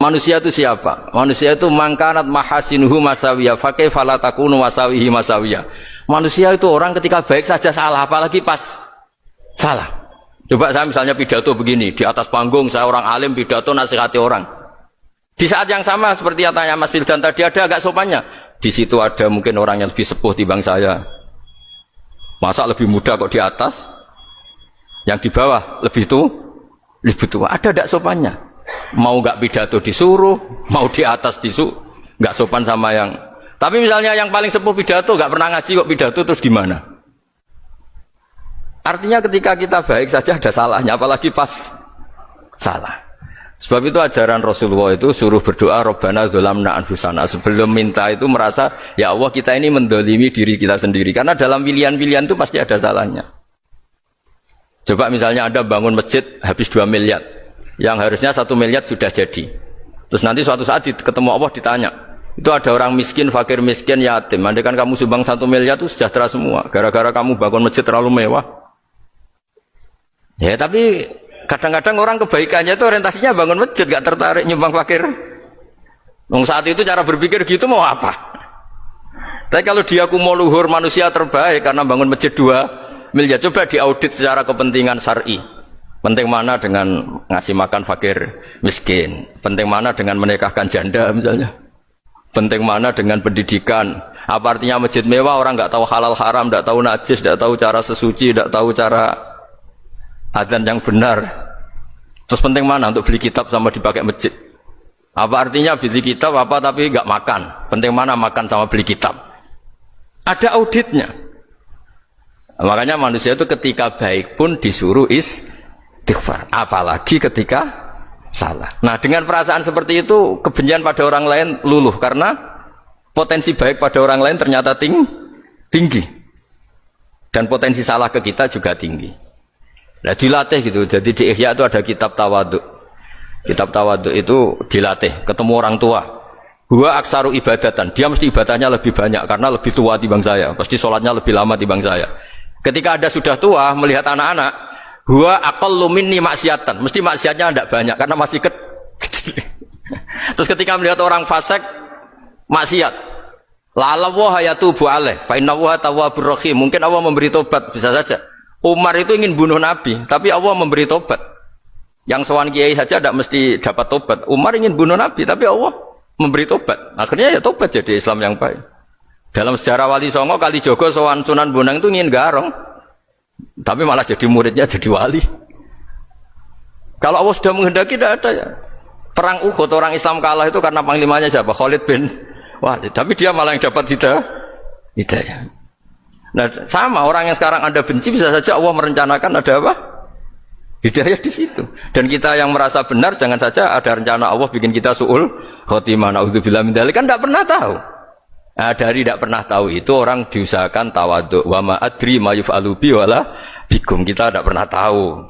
Manusia itu siapa? Manusia itu mangkanat mahasinuhu masawiyah fakih falatakunu masawihi masawiyah. Manusia itu orang ketika baik saja salah, apalagi pas salah. Coba saya misalnya pidato begini, di atas panggung saya orang alim pidato nasihati orang. Di saat yang sama seperti yang tanya Mas Wildan tadi, ada agak sopannya. Di situ ada mungkin orang yang lebih sepuh timbang saya. Masa lebih muda kok di atas? Yang di bawah lebih tua. Ada agak sopannya. Mau nggak pidato disuruh, mau di atas disuruh, nggak sopan sama yang. Tapi misalnya yang paling sepuh pidato nggak pernah ngaji kok pidato, terus gimana? Artinya ketika kita baik saja ada salahnya, apalagi pas salah. Sebab itu ajaran Rasulullah itu suruh berdoa Rabbana dzolamna anfusana. Sebelum minta itu merasa ya Allah kita ini mendolimi diri kita sendiri, karena dalam pilihan-pilihan itu pasti ada salahnya. Coba misalnya Anda bangun masjid habis 2 miliar. Yang harusnya 1 miliar sudah jadi. Terus nanti suatu saat ketemu Allah ditanya, itu ada orang miskin, fakir miskin, yatim. Andai kan kamu sumbang 1 miliar itu sejahtera semua. Gara-gara kamu bangun masjid terlalu mewah. Ya tapi kadang-kadang orang kebaikannya itu orientasinya bangun masjid, gak tertarik nyumbang fakir. Saat itu cara berpikir gitu mau apa? Tapi kalau dia kumuluhur manusia terbaik karena bangun masjid 2 miliar, coba diaudit secara kepentingan syar'i. Penting mana dengan ngasih makan fakir miskin? Penting mana dengan menikahkan janda misalnya? Penting mana dengan pendidikan? Apa artinya masjid mewah orang nggak tahu halal haram, nggak tahu najis, nggak tahu cara sesuci, nggak tahu cara adzan yang benar? Terus penting mana untuk beli kitab sama dipakai masjid? Apa artinya beli kitab apa tapi nggak makan? Penting mana makan sama beli kitab? Ada auditnya. Makanya manusia itu ketika baik pun disuruh istighfar, apalagi ketika salah. Nah dengan perasaan seperti itu kebencian pada orang lain luluh, karena potensi baik pada orang lain ternyata tinggi dan potensi salah ke kita juga tinggi. Nah dilatih gitu. Jadi di Ihya itu ada kitab tawaduk. Kitab tawaduk itu dilatih ketemu orang tua. Huwa aksaru ibadatan, dia mesti ibadahnya lebih banyak karena lebih tua timbang saya, pasti sholatnya lebih lama timbang saya. Ketika Anda sudah tua melihat anak-anak, huwa aqallu minni maksiatan, mesti maksiatnya tidak banyak karena masih kecil. Terus ketika melihat orang fasik maksiat, la wa yatubu alaih fa inna wa tawwabur rahim, mungkin Allah memberi tobat, bisa saja. Umar itu ingin bunuh Nabi, tapi Allah memberi tobat. Yang sowan kiai saja tidak mesti dapat tobat. Umar ingin bunuh Nabi, tapi Allah memberi tobat. Akhirnya ya tobat jadi Islam yang baik. Dalam sejarah Wali Songo, Kalijogo sowan Sunan Bonang itu ingin garong, tapi malah jadi muridnya jadi wali. Kalau Allah sudah menghendaki tidak ada ya. Perang Uhud orang Islam kalah itu karena panglimanya siapa? Khalid bin Walid. Tapi dia malah yang dapat hidayah. Nah sama orang yang sekarang Anda benci, bisa saja Allah merencanakan ada apa? Hidayah di situ. Dan kita yang merasa benar, jangan saja ada rencana Allah bikin kita su'ul khotimah, na'udzubillah min dzalik, kan tidak pernah tahu. Nah, dari tidak pernah tahu itu orang diusahakan tawaduk. Wa ma adri ma yuf'alu bi wala bikum, kita tidak pernah tahu